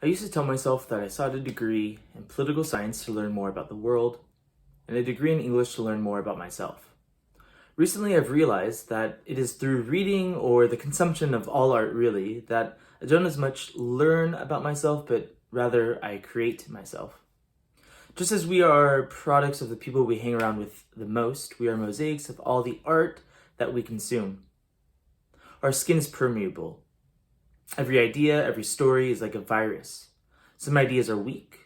I used to tell myself that I sought a degree in political science to learn more about the world, and a degree in English to learn more about myself. Recently, I've realized that it is through reading or the consumption of all art, really, that I don't as much learn about myself, but rather I create myself. Just as we are products of the people we hang around with the most, we are mosaics of all the art that we consume. Our skin is permeable. Every idea, every story is like a virus. Some ideas are weak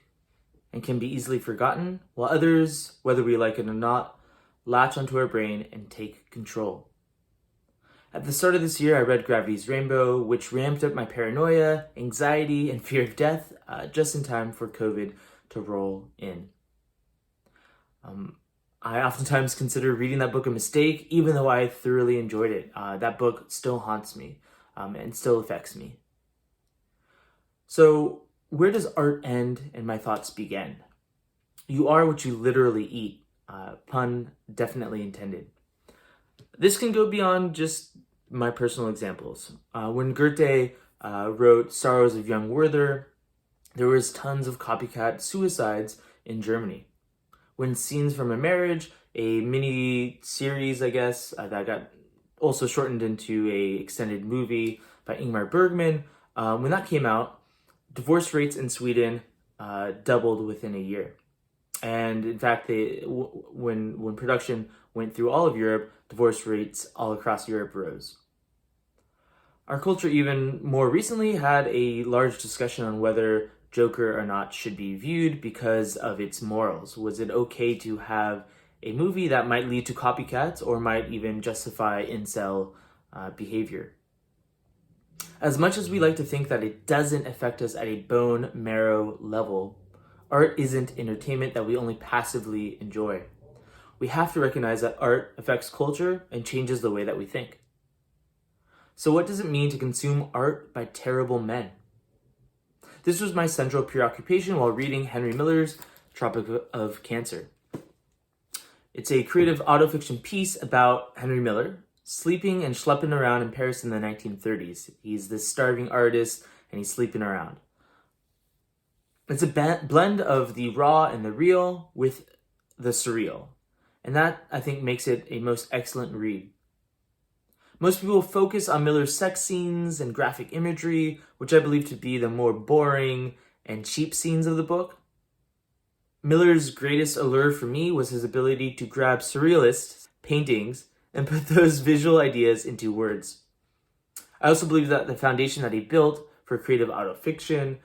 and can be easily forgotten, while others, whether we like it or not, latch onto our brain and take control. At the start of this year, I read Gravity's Rainbow, which ramped up my paranoia, anxiety, and fear of death just in time for COVID to roll in. I oftentimes consider reading that book a mistake, even though I thoroughly enjoyed it. That book still haunts me and still affects me. So, where does art end and my thoughts begin? You are what you literally eat. Pun definitely intended. This can go beyond just my personal examples. When Goethe wrote Sorrows of Young Werther, there was tons of copycat suicides in Germany. When Scenes from a Marriage, a mini series, I guess, that got also shortened into a extended movie by Ingmar Bergman, when that came out, divorce rates in Sweden doubled within a year. And in fact, when production went through all of Europe, divorce rates all across Europe rose. Our culture even more recently had a large discussion on whether Joker or not should be viewed because of its morals. Was it okay to have a movie that might lead to copycats or might even justify incel behavior? As much as we like to think that it doesn't affect us at a bone marrow level, art isn't entertainment that we only passively enjoy. We have to recognize that art affects culture and changes the way that we think. So what does it mean to consume art by terrible men? This was my central preoccupation while reading Henry Miller's Tropic of Cancer. It's a creative autofiction piece about Henry Miller sleeping and schlepping around in Paris in the 1930s. He's this starving artist and he's sleeping around. It's a blend of the raw and the real with the surreal. And that, I think, makes it a most excellent read. Most people focus on Miller's sex scenes and graphic imagery, which I believe to be the more boring and cheap scenes of the book. Miller's greatest allure for me was his ability to grab surrealist paintings and put those visual ideas into words. I also believe that the foundation that he built for creative autofiction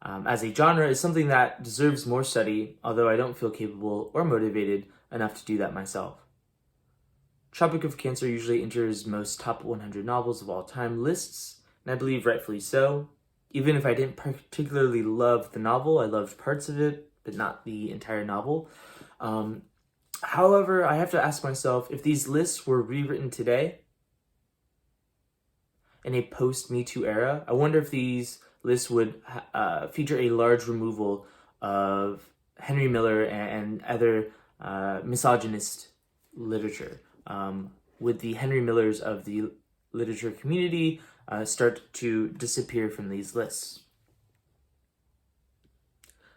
as a genre is something that deserves more study, although I don't feel capable or motivated enough to do that myself. Tropic of Cancer usually enters most top 100 novels of all time lists, and I believe rightfully so. Even if I didn't particularly love the novel, I loved parts of it, but not the entire novel. However, I have to ask myself, if these lists were rewritten today, in a post-Me Too era, I wonder if these lists would feature a large removal of Henry Miller and other misogynist literature. Would the Henry Millers of the literature community start to disappear from these lists?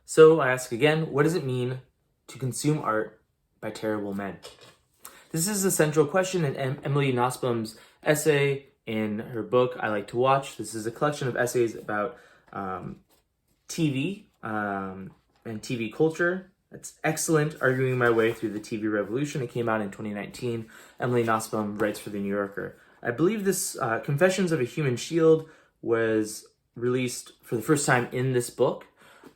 So I ask again, what does it mean to consume art by terrible men? This is a central question in Emily Nussbaum's essay in her book, I Like to Watch. This is a collection of essays about TV and TV culture. It's excellent, arguing my way through the TV revolution. It came out in 2019. Emily Nussbaum writes for The New Yorker. I believe this Confessions of a Human Shield was released for the first time in this book.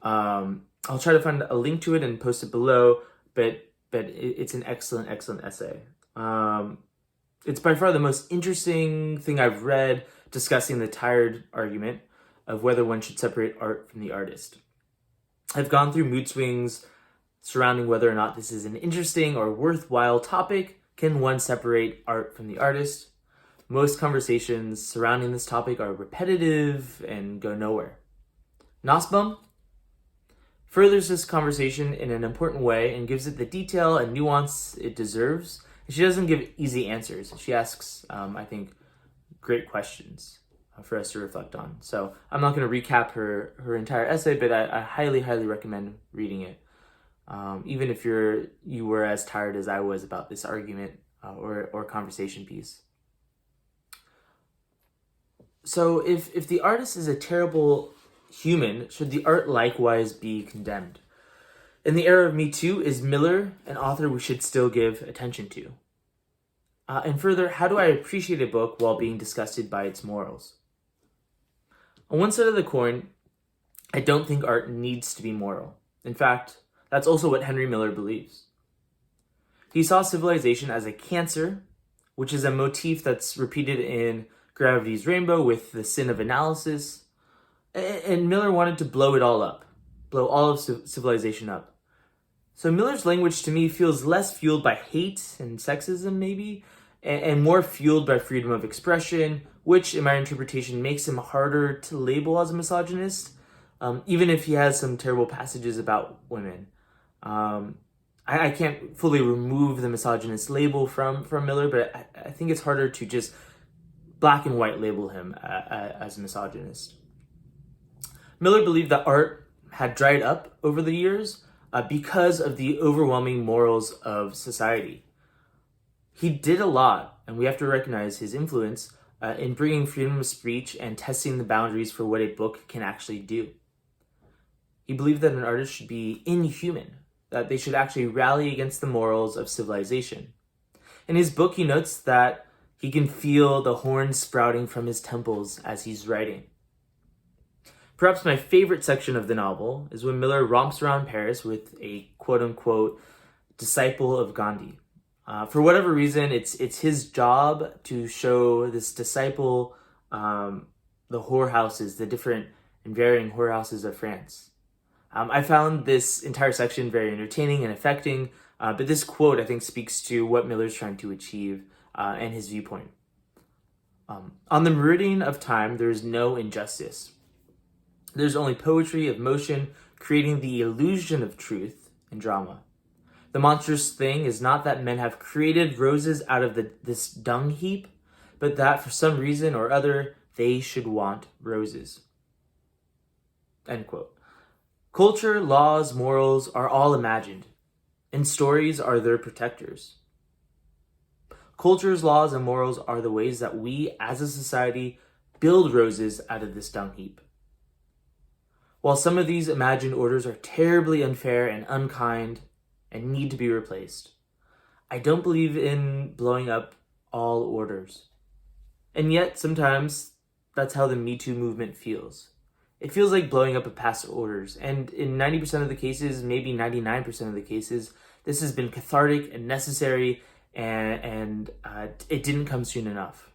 I'll try to find a link to it and post it below, but it's an excellent essay. It's by far the most interesting thing I've read discussing the tired argument of whether one should separate art from the artist. I've gone through mood swings surrounding whether or not this is an interesting or worthwhile topic. Can one separate art from the artist? Most conversations surrounding this topic are repetitive and go nowhere. Nussbaum furthers this conversation in an important way and gives it the detail and nuance it deserves. She doesn't give easy answers. She asks, I think, great questions. for us to reflect on. So I'm not going to recap her entire essay, but I highly, highly recommend reading it. Even if you were as tired as I was about this argument or conversation piece. So if the artist is a terrible human, should the art likewise be condemned? In the era of Me Too, is Miller an author we should still give attention to? And further, how do I appreciate a book while being disgusted by its morals? On one side of the coin, I don't think art needs to be moral. In fact, that's also what Henry Miller believes. He saw civilization as a cancer, which is a motif that's repeated in Gravity's Rainbow with the sin of analysis. And Miller wanted to blow it all up, blow all of civilization up. So Miller's language to me feels less fueled by hate and sexism maybe, and more fueled by freedom of expression, which in my interpretation makes him harder to label as a misogynist, even if he has some terrible passages about women. I can't fully remove the misogynist label from Miller, but I think it's harder to just black and white label him as a misogynist. Miller believed that art had dried up over the years because of the overwhelming morals of society. He did a lot, and we have to recognize his influence in bringing freedom of speech and testing the boundaries for what a book can actually do. He believed that an artist should be inhuman, that they should actually rally against the morals of civilization. In his book, he notes that he can feel the horns sprouting from his temples as he's writing. Perhaps my favorite section of the novel is when Miller romps around Paris with a quote-unquote disciple of Gandhi. For whatever reason, it's his job to show this disciple the whorehouses, the different and varying whorehouses of France. I found this entire section very entertaining and affecting, but this quote, I think, speaks to what Miller's trying to achieve and his viewpoint. On the meridian of time, there is no injustice. There's only poetry of motion, creating the illusion of truth and drama. The monstrous thing is not that men have created roses out of this dung heap, but that for some reason or other, they should want roses. End quote. Culture, laws, morals are all imagined, and stories are their protectors. Culture's laws and morals are the ways that we, as a society, build roses out of this dung heap. While some of these imagined orders are terribly unfair and unkind and need to be replaced, I don't believe in blowing up all orders. And yet, sometimes, that's how the Me Too movement feels. It feels like blowing up of past orders, and in 90% of the cases, maybe 99% of the cases, this has been cathartic and necessary, and it didn't come soon enough.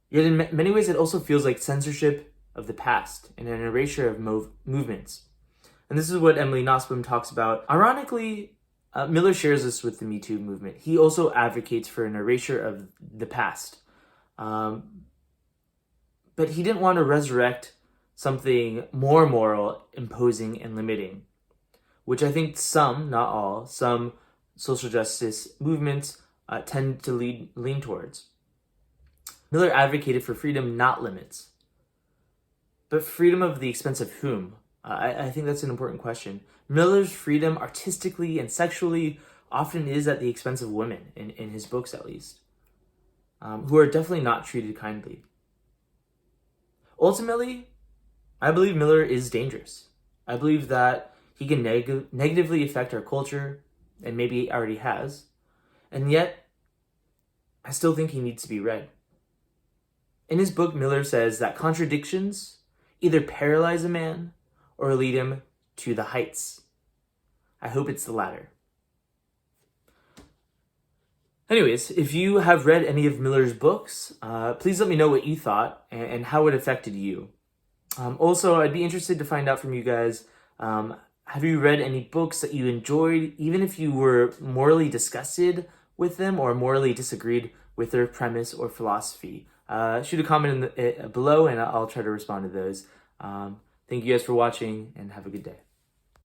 Yet in many ways, it also feels like censorship of the past and an erasure of movements. And this is what Emily Nussbaum talks about. Ironically, Miller shares this with the Me Too movement. He also advocates for an erasure of the past. But he didn't want to resurrect something more moral, imposing, and limiting, which I think some, not all, some social justice movements tend to lean towards. Miller advocated for freedom, not limits. But freedom of the expense of whom? I think that's an important question. Miller's freedom, artistically and sexually, often is at the expense of women, in his books at least, who are definitely not treated kindly. Ultimately, I believe Miller is dangerous. I believe that he can negatively affect our culture, and maybe he already has, and yet, I still think he needs to be read. In his book, Miller says that contradictions either paralyze a man or lead him to the heights. I hope it's the latter. Anyways, if you have read any of Miller's books, please let me know what you thought and how it affected you. Also, I'd be interested to find out from you guys, have you read any books that you enjoyed, even if you were morally disgusted with them or morally disagreed with their premise or philosophy? Shoot a comment below and I'll try to respond to those. Thank you guys for watching and have a good day.